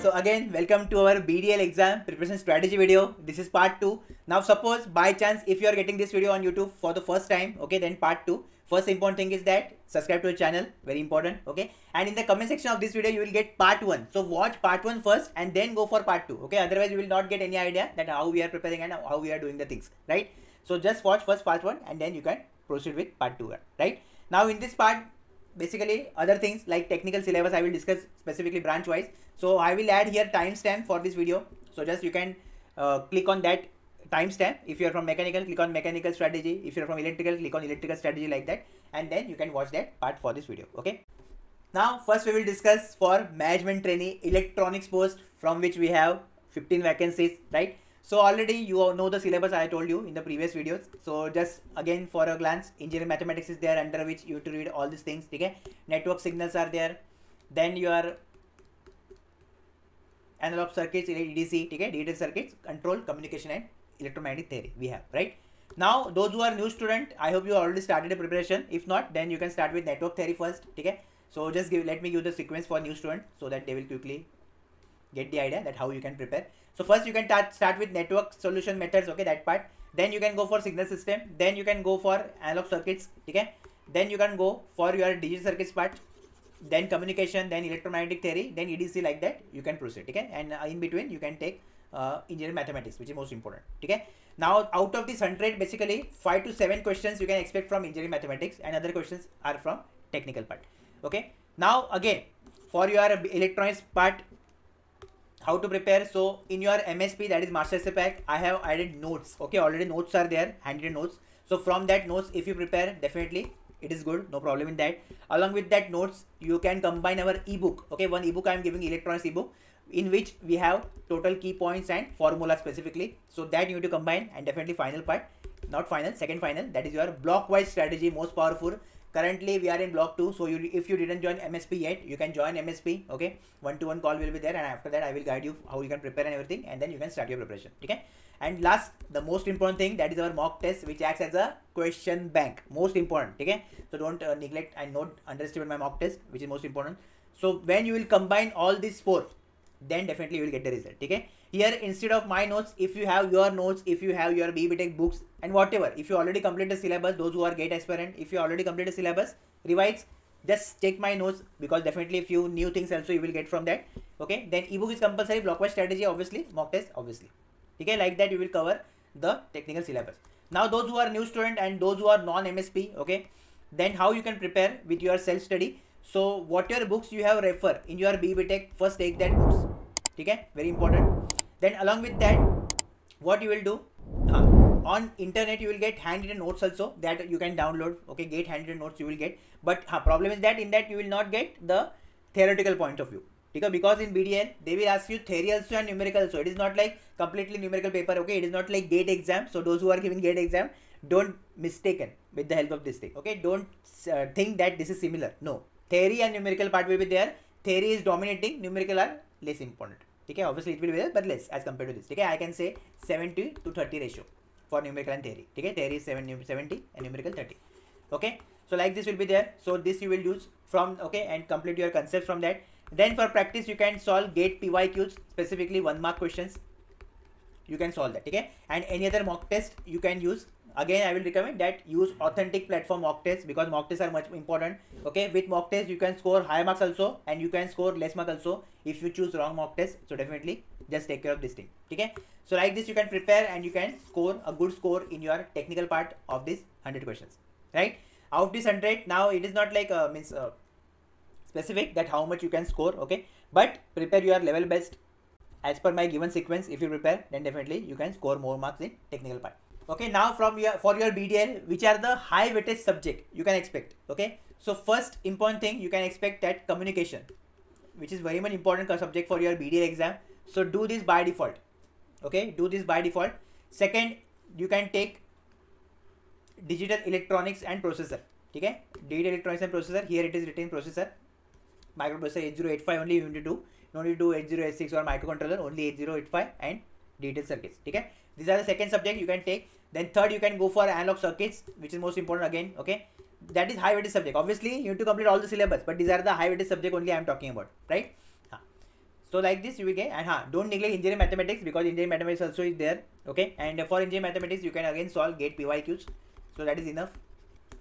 So again, welcome to our BDL exam preparation strategy video. This is part 2. Now suppose by chance if you are getting this video on YouTube for the first time, okay, then part 2. First important thing is that subscribe to the channel, very important, okay. And in the comment section of this video, you will get part 1. So watch part 1 first and then go for part 2, okay. Otherwise, you will not get any idea that how we are preparing and how we are doing the things, right. So just watch first part 1 and then you can proceed with part 2, right. Now in this part, basically other things like technical syllabus I will discuss specifically branch wise. So I will add here timestamp for this video. So just you can click on that timestamp. If you are from mechanical, click on mechanical strategy. If you are from electrical, click on electrical strategy, like that, and then you can watch that part for this video. Okay. Now first we will discuss for management trainee electronics post, from which we have 15 vacancies, right. So already you all know the syllabus I told you in the previous videos. So just again for a glance, engineering mathematics is there, under which you have to read all these things. Okay, network signals are there, then your analog circuits, EDC, okay, digital circuits, control, communication and electromagnetic theory we have, right. Now those who are new student, I hope you already started a preparation. If not, then you can start with network theory first. Okay, so just let me give the sequence for new student so that they will quickly get the idea that how you can prepare. So first you can start with network solution methods, okay, that part. Then you can go for signal system, then you can go for analog circuits, okay. Then you can go for your digital circuits part, then communication, then electromagnetic theory, then EDC, like that you can proceed, okay. And in between you can take engineering mathematics, which is most important, okay. Now out of this 100, basically 5 to 7 questions you can expect from engineering mathematics and other questions are from technical part, okay. Now again for your electronics part, how to prepare. So in your MSP, that is Master Essay Pack, I have added notes, okay. Already notes are there, handwritten notes. So from that notes, if you prepare, definitely it is good, no problem in that. Along with that notes, you can combine our ebook, okay. One ebook I am giving, electronics ebook, in which we have total key points and formula specifically. So that you need to combine, and definitely final part, not final, second final, that is your block wise strategy, most powerful. Currently we are in block 2, so if you didn't join MSP yet, you can join MSP, okay. 1-to-1 call will be there, and after that I will guide you how you can prepare and everything, and then you can start your preparation, okay. And last, the most important thing, that is our mock test, which acts as a question bank, most important, okay. So don't neglect and not underestimate my mock test, which is most important. So when you will combine all these 4, then definitely you will get the result, okay. Here instead of my notes, if you have your notes, if you have your BBTech books and whatever, if you already complete the syllabus, those who are GATE aspirant, if you already complete the syllabus, revise, just take my notes, because definitely a few new things also you will get from that, okay. Then ebook is compulsory, blockwise strategy obviously, mock test obviously, okay. Like that you will cover the technical syllabus. Now those who are new student and those who are non-MSP, okay, then how you can prepare with your self-study. So whatever books you have refer in your BBTech, first take that books, okay, very important. Then along with that, what you will do, on internet you will get handwritten notes also, that you can download, okay. GATE handwritten notes you will get, but problem is that in that you will not get the theoretical point of view, because in BDL they will ask you theory also and numerical also. It is not like completely numerical paper, okay. It is not like GATE exam. So those who are giving GATE exam, don't mistaken with the help of this thing, okay. Don't think that this is similar. No, theory and numerical part will be there. Theory is dominating, numerical are less important, okay. Obviously it will be there, but less as compared to this, okay. I can say 70 to 30 ratio for numerical and theory, okay. Theory is 70 and numerical 30, okay. So like this will be there. So this you will use from, okay, and complete your concepts from that. Then for practice you can solve GATE PYQs, specifically 1 mark questions, you can solve that, okay. And any other mock test you can use. Again I will recommend that use authentic platform mock tests, because mock tests are much important, okay. With mock test you can score high marks also, and you can score less mark also if you choose wrong mock test. So definitely just take care of this thing, okay. So like this you can prepare and you can score a good score in your technical part of these 100 questions, right. Out of this 100, now it is not like specific that how much you can score, okay, but prepare your level best as per my given sequence. If you prepare, then definitely you can score more marks in technical part, okay. Now for your BDL, which are the high weightage subject you can expect, okay. So first important thing, you can expect that communication, which is very much important subject for your BDL exam. So do this by default, okay, do this by default. Second, you can take digital electronics and processor, okay. Digital electronics and processor, here it is written processor, microprocessor 8085 only you need to do, no need to do 8086 or microcontroller, only 8085 and digital circuits, okay. These are the second subject you can take. Then third, you can go for analog circuits, which is most important again, okay. That is high weightage subject. Obviously you need to complete all the syllabus, but these are the high weightage subject only I am talking about, right. So like this you will get, and don't neglect engineering mathematics because engineering mathematics also is there. Okay, and for engineering mathematics you can again solve GATE PYQs. So that is enough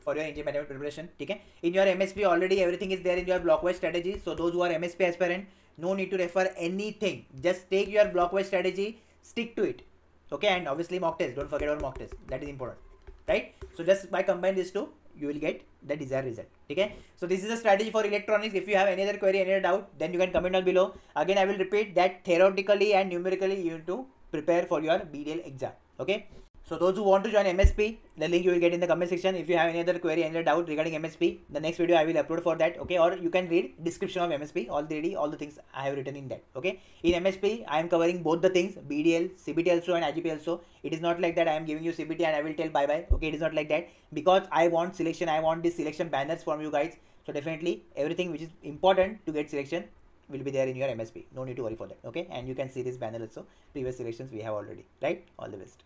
for your engineering mathematics preparation. Okay, in your MSP already everything is there in your blockwise strategy. So those who are MSP aspirant, no need to refer anything. Just take your blockwise strategy, stick to it. Okay, and obviously mock test. Don't forget our mock test. That is important, right? So just by combine these two, you will get the desired result. Okay, so this is a strategy for electronics. If you have any other query, any other doubt, then you can comment down below. Again, I will repeat that theoretically and numerically you need to prepare for your BDL exam. Okay, so those who want to join MSP, the link you will get in the comment section. If you have any other query, any other doubt regarding MSP, the next video I will upload for that. Okay, or you can read description of MSP, all the things I have written in that. Okay, in MSP I am covering both the things, BDL, CBT also and IGP also. It is not like that I am giving you CBT and I will tell bye bye. Okay, it is not like that, because I want selection, I want these selection banners from you guys. So definitely everything which is important to get selection will be there in your MSP. No need to worry for that. Okay, and you can see this banner also. Previous selections we have already, right? All the best.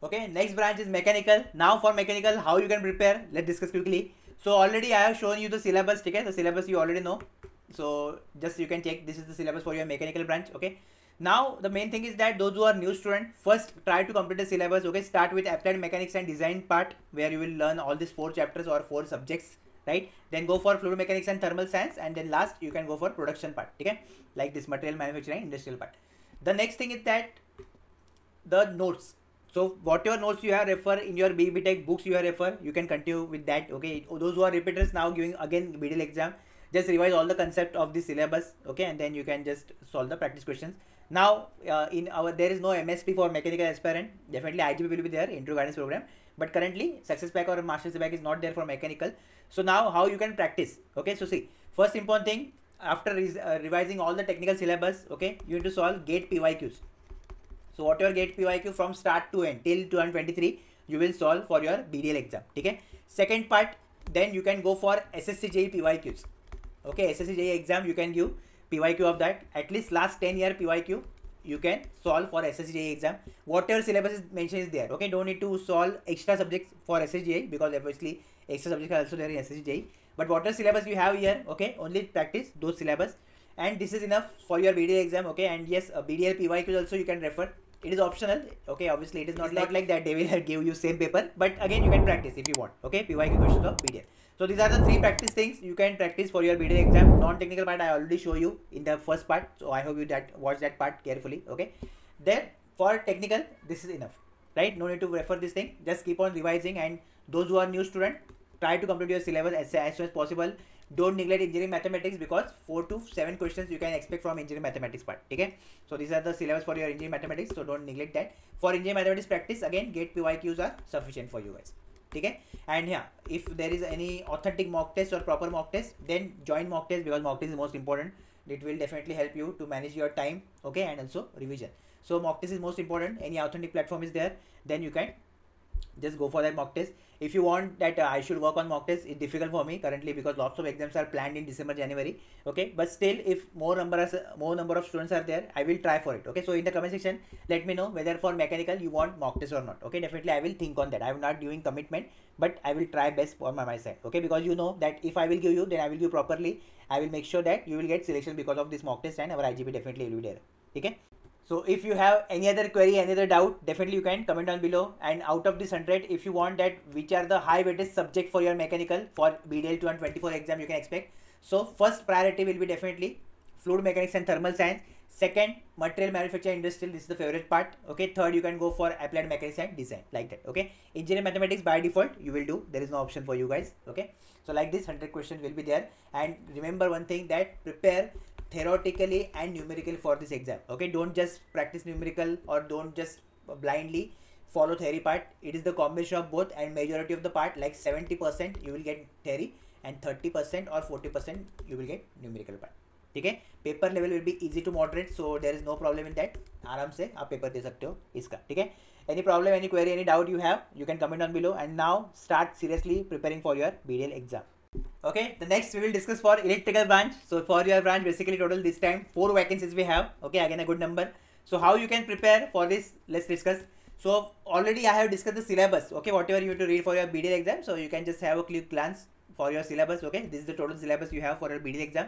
Okay, next branch is mechanical. Now for mechanical, how you can prepare, let's discuss quickly. So already I have shown you the syllabus. Okay, the syllabus you already know, so just you can check. This is the syllabus for your mechanical branch. Okay, now the main thing is that those who are new student, first try to complete the syllabus. Okay, start with applied mechanics and design part, where you will learn all these 4 chapters or 4 subjects, right? Then go for fluid mechanics and thermal science, and then last you can go for production part. Okay, like this material manufacturing industrial part. The next thing is that the notes. So whatever notes you have refer in your BTech books you have refer, you can continue with that. Okay, those who are repeaters now giving again BDL exam, just revise all the concept of the syllabus. Okay, and then you can just solve the practice questions. Now in our, there is no MSP for mechanical aspirant. Definitely IGP will be there, intro guidance program, but currently success pack or master's pack is not there for mechanical. So now how you can practice? Okay, so see, first important thing, after revising all the technical syllabus, okay, you need to solve GATE PYQs. So whatever GATE PYQ from start to end till 2023, you will solve for your BDL exam. Okay. Second part, then you can go for SSC JEE PYQs. Okay, SSC JEE exam you can give PYQ of that. At least last 10-year PYQ you can solve for SSC JEE exam. Whatever syllabus is mentioned is there. Okay, don't need to solve extra subjects for SSC JEE, because obviously extra subjects are also there in SSC JEE. But whatever syllabus you have here, okay, only practice those syllabus, and this is enough for your BDL exam. Okay, and yes, BDL PYQs also you can refer. It is optional. Okay, obviously it is not like that they will give you same paper, but again you can practice if you want. Okay, PYQ questions of BDL. So these are the 3 practice things you can practice for your BDL exam. Non-technical part I already show you in the first part, so I hope you watch that part carefully. Okay, then for technical this is enough, right? No need to refer this thing. Just keep on revising, and those who are new student, try to complete your syllabus as soon as possible. Don't neglect engineering mathematics, because 4 to 7 questions you can expect from engineering mathematics part. Okay, so these are the syllabus for your engineering mathematics, so don't neglect that. For engineering mathematics practice, again GATE PYQs are sufficient for you guys. Okay, and yeah, if there is any authentic mock test or proper mock test, then join mock test, because mock test is most important. It will definitely help you to manage your time. Okay, and also revision. So mock test is most important. Any authentic platform is there, then you can just go for that mock test. If you want that I should work on mock test, it's difficult for me currently because lots of exams are planned in December, January. Okay, but still if more number of students are there, I will try for it. Okay, so in the comment section let me know whether for mechanical you want mock test or not. Okay, definitely I will think on that. I am not giving commitment, but I will try best for my side. Okay, because you know that if I will give you, then I will give properly. I will make sure that you will get selection because of this mock test, and our IGP definitely will be there. Okay, so if you have any other query, any other doubt, definitely you can comment down below. And out of this 100, if you want that which are the high weightage subject for your mechanical for BDL 2024 exam you can expect. So first priority will be definitely fluid mechanics and thermal science. Second, material manufacturing industrial, this is the favorite part. Okay, third you can go for applied mechanics and design, like that. Okay, engineering mathematics by default you will do, there is no option for you guys. Okay, so like this 100 questions will be there. And remember one thing, that prepare theoretically and numerically for this exam. Okay, don't just practice numerical or don't just blindly follow theory part. It is the combination of both, and majority of the part, like 70% you will get theory and 30% or 40% you will get numerical part. Okay, paper level will be easy to moderate, so there is no problem in that. आराम से आप paper दे सकते हो इसका. ठीक है, any problem, any query, any doubt you have, you can comment down below. And now start seriously preparing for your BDL exam. Okay, the next we will discuss for electrical branch. So for your branch, basically total this time 4 vacancies we have. Okay, again a good number. So how you can prepare for this, let's discuss. So already I have discussed the syllabus. Okay, whatever you have to read for your BDL exam, so you can just have a quick glance for your syllabus. Okay, this is the total syllabus you have for your BDL exam.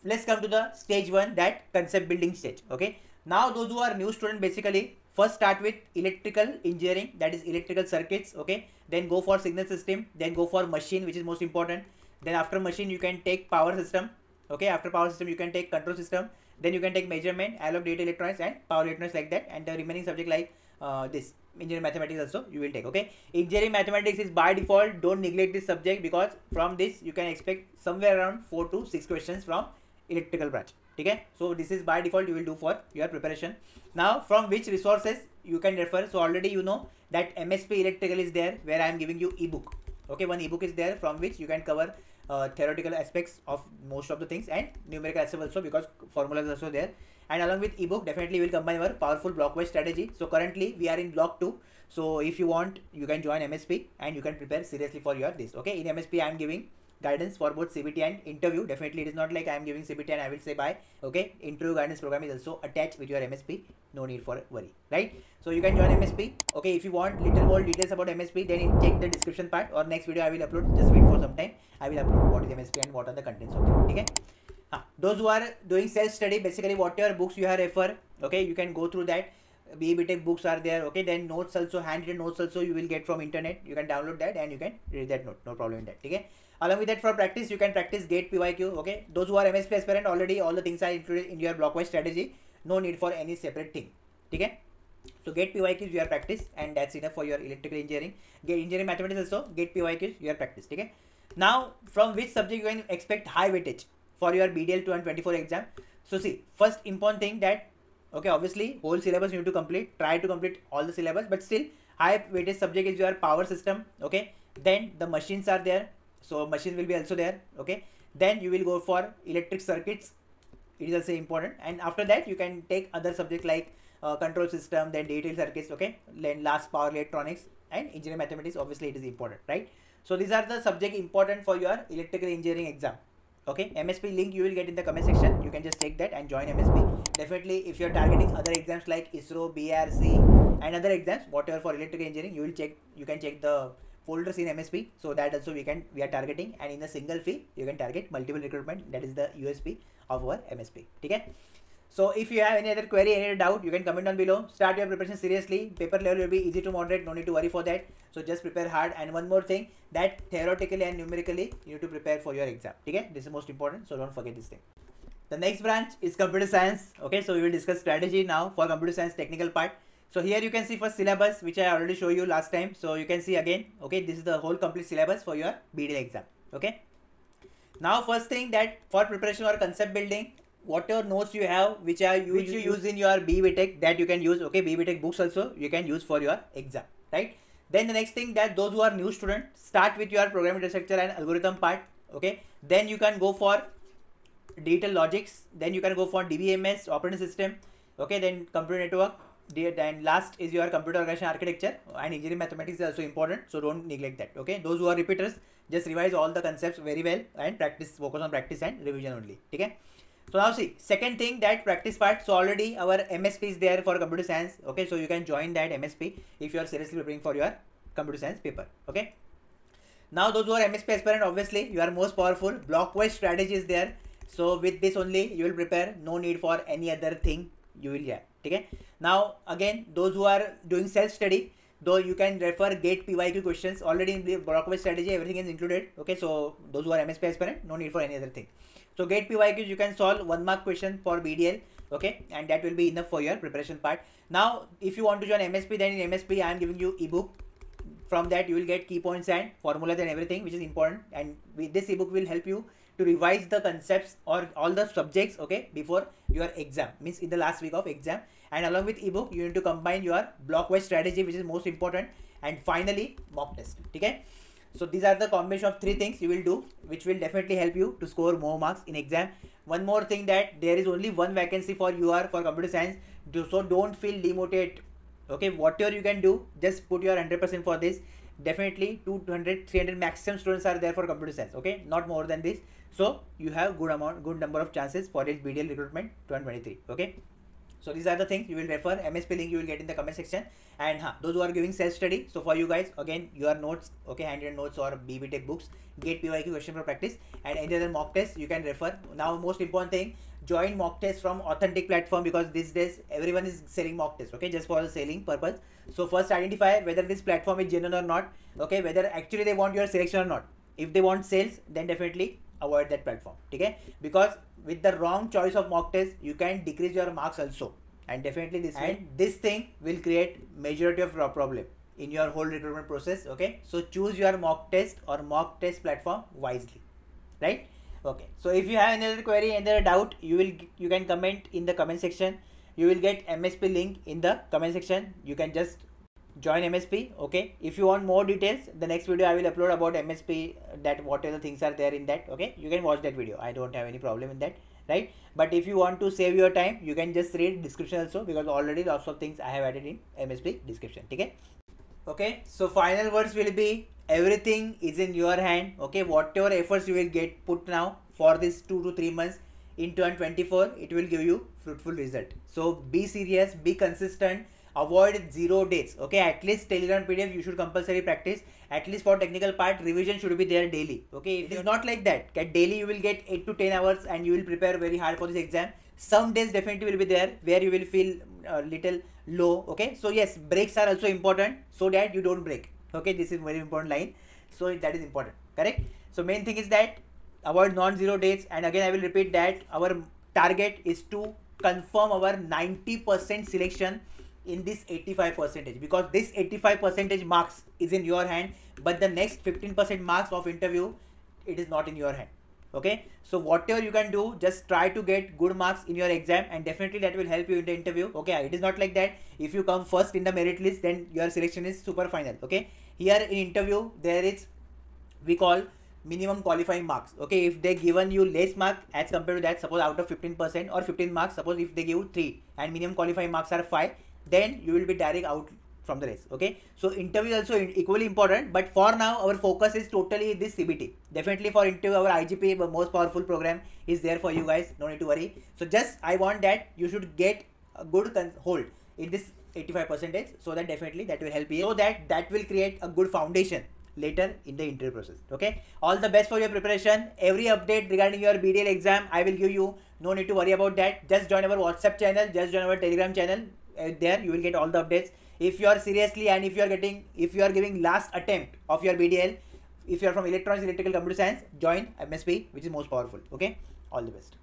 let's come to the stage 1, that concept building stage. Okay, now those who are new student, basically first start with electrical engineering, that is electrical circuits. Okay, then go for signal system, then go for machine, which is most important. Then after machine you can take power system. Okay, after power system you can take control system, then you can take measurement, analog data electronics and power electronics, like that. And the remaining subject like this engineering mathematics also you will take. Okay, engineering mathematics is by default, don't neglect this subject, because from this you can expect somewhere around 4 to 6 questions from electrical branch. Okay, so this is by default you will do for your preparation. Now from which resources you can refer? So already you know that MSP electrical is there, where I am giving you ebook. Okay, one ebook is there from which you can cover theoretical aspects of most of the things, and numerical aspects also, because formulas also there. And along with ebook, definitely will combine our powerful block-wise strategy. So currently we are in block 2. So if you want, you can join MSP and you can prepare seriously for your this. Okay, in MSP I am giving guidance for both CBT and interview. Definitely it is not like I am giving CBT and I will say bye. Okay, interview guidance program is also attached with your MSP. No need for worry, right? So you can join MSP. Okay, if you want little more details about MSP, then check the description part, or next video I will upload. Just wait for some time. I will upload what is MSP and what are the contents of it. Okay. Those who are doing self-study, basically whatever books you have refer, okay, you can go through that. BE Tech books are there. Okay, then notes also, handwritten notes also you will get from internet. You can download that and you can read that note. No problem in that. Okay. Along with that, for practice, you can practice GATE PYQ. Okay, those who are MSP aspirant, already all the things are included in your block-wise strategy. No need for any separate thing. Okay. So GATE PYQs your practice, and that's enough for your electrical engineering. GATE engineering mathematics also, GATE PYQs your practice. Okay. Now from which subject you can expect high weightage for your BDL 2024 exam? So see, first important thing that, okay, obviously whole syllabus you need to complete, try to complete all the syllabus, but still high weightage subject is your power system. Okay, then the machines are there, so machines will be also there. Okay, then you will go for electric circuits, it is also important. And after that you can take other subject like control system, then detailed circuits. Okay, then last power electronics and engineering mathematics, obviously it is important, right? So these are the subject important for your electrical engineering exam. Okay, MSP link you will get in the comment section. You can just take that and join MSP. Definitely if you are targeting other exams like ISRO, BRC and other exams, whatever for electrical engineering, you can check the folders in MSP. So that also we are targeting, and in a single fee you can target multiple recruitment. That is the USP of our MSP. Okay. So if you have any other query, any doubt, you can comment down below. Start your preparation seriously. Paper level will be easy to moderate. No need to worry for that. So just prepare hard. And one more thing, that theoretically and numerically you need to prepare for your exam. Okay, this is most important. So don't forget this thing. The next branch is computer science. Okay, so we will discuss strategy now for computer science technical part. So here you can see first syllabus, which I already showed you last time. So you can see again. Okay, this is the whole complete syllabus for your BDL exam. Okay. Now first thing, that for preparation or concept building, whatever notes you have, which you use in your BE Tech, that you can use. Okay, BE Tech books also you can use for your exam, right? Then the next thing, that those who are new students, start with your programming data structure and algorithm part. Okay, then you can go for digital logics, then you can go for DBMS, operating system. Okay, then computer network, then last is your computer organization architecture, and engineering mathematics is also important, so don't neglect that. Okay, those who are repeaters, just revise all the concepts very well and practice, focus on practice and revision only. Okay. So now see, second thing, that practice part. So already our MSP is there for computer science. Okay, so you can join that MSP if you are seriously preparing for your computer science paper. Okay. Now those who are MSP aspirant, obviously you are most powerful. Block-wise strategy is there. So with this only you will prepare. No need for any other thing you will get. Okay. Now again, those who are doing self-study, though you can refer GATE PYQ questions. Already in the block-wise strategy everything is included. Okay, so those who are MSP aspirant, no need for any other thing. So GATE PYQs you can solve 1 mark question for BDL. Okay, and that will be enough for your preparation part. Now if you want to join MSP, then in MSP I am giving you ebook. From that you will get key points and formulas and everything, which is important, and with this ebook will help you to revise the concepts or all the subjects, okay, before your exam, means in the last week of exam. And along with ebook you need to combine your block-wise strategy, which is most important, and finally mock test. Okay, so these are the combination of 3 things you will do, which will definitely help you to score more marks in exam. One more thing, that there is only 1 vacancy for UR for computer science, so don't feel demotivated. Okay, whatever you can do, just put your 100% for this. Definitely 200, 300 maximum students are there for computer science. Okay, not more than this. So you have good number of chances for this BDL recruitment 2023. Okay, So these are the things you will refer. MSP link you will get in the comment section. And those who are giving self-study, so for you guys, again, your notes, okay, handwritten notes or BBTech books, get PYQ question for practice, and any other mock test you can refer. Now, most important thing, join mock test from authentic platform, because these days everyone is selling mock test, okay, just for the selling purpose. So first identify whether this platform is genuine or not, okay, whether actually they want your selection or not. If they want sales, then definitely avoid that platform, okay, because with the wrong choice of mock test you can decrease your marks also, and definitely this thing will create majority of problem in your whole recruitment process, okay. So choose your mock test or mock test platform wisely, right? Okay, so if you have any other query, any other doubt, you can comment in the comment section. You will get MSP link in the comment section. You can just join MSP, okay. If you want more details, the next video I will upload about MSP, that what other things are there in that, okay. You can watch that video. I don't have any problem in that, right? But if you want to save your time, you can just read description also, because already lots of things I have added in MSP description, okay. Okay, so final words will be, everything is in your hand, okay. Whatever efforts you will get put now for this 2 to 3 months in 2024, it will give you fruitful result. So be serious, be consistent, avoid 0 days, okay. At least Telegram PDF you should compulsory practice. At least for technical part, revision should be there daily, okay. It is not like that daily you will get 8 to 10 hours and you will prepare very hard for this exam. Some days definitely will be there where you will feel little low, okay. So yes, breaks are also important, so that you don't break, okay. This is very important line, so that is important, correct. So main thing is that avoid non-zero dates, and again I will repeat that our target is to confirm our 90% selection in this 85%, because this 85% marks is in your hand, but the next 15% marks of interview, it is not in your hand, okay. So whatever you can do, just try to get good marks in your exam, and definitely that will help you in the interview, okay. It is not like that if you come first in the merit list then your selection is super final, okay. Here in interview there is, we call minimum qualifying marks, okay. If they given you less mark as compared to that, suppose out of 15% or 15 marks, suppose if they give 3 and minimum qualifying marks are 5, then you will be direct out from the race, okay. So interview also equally important, but for now our focus is totally this CBT. Definitely for interview our IGP, most powerful program, is there for you guys, no need to worry. So just I want that you should get a good hold in this 85%, so that definitely that will help you, so that will create a good foundation later in the interview process, okay. All the best for your preparation. Every update regarding your BDL exam I will give you, no need to worry about that. Just join our WhatsApp channel, just join our Telegram channel, there you will get all the updates. If you are seriously, and if you are giving last attempt of your BDL, if you are from electronics, electrical, computer science, join MSP, which is most powerful, okay. All the best.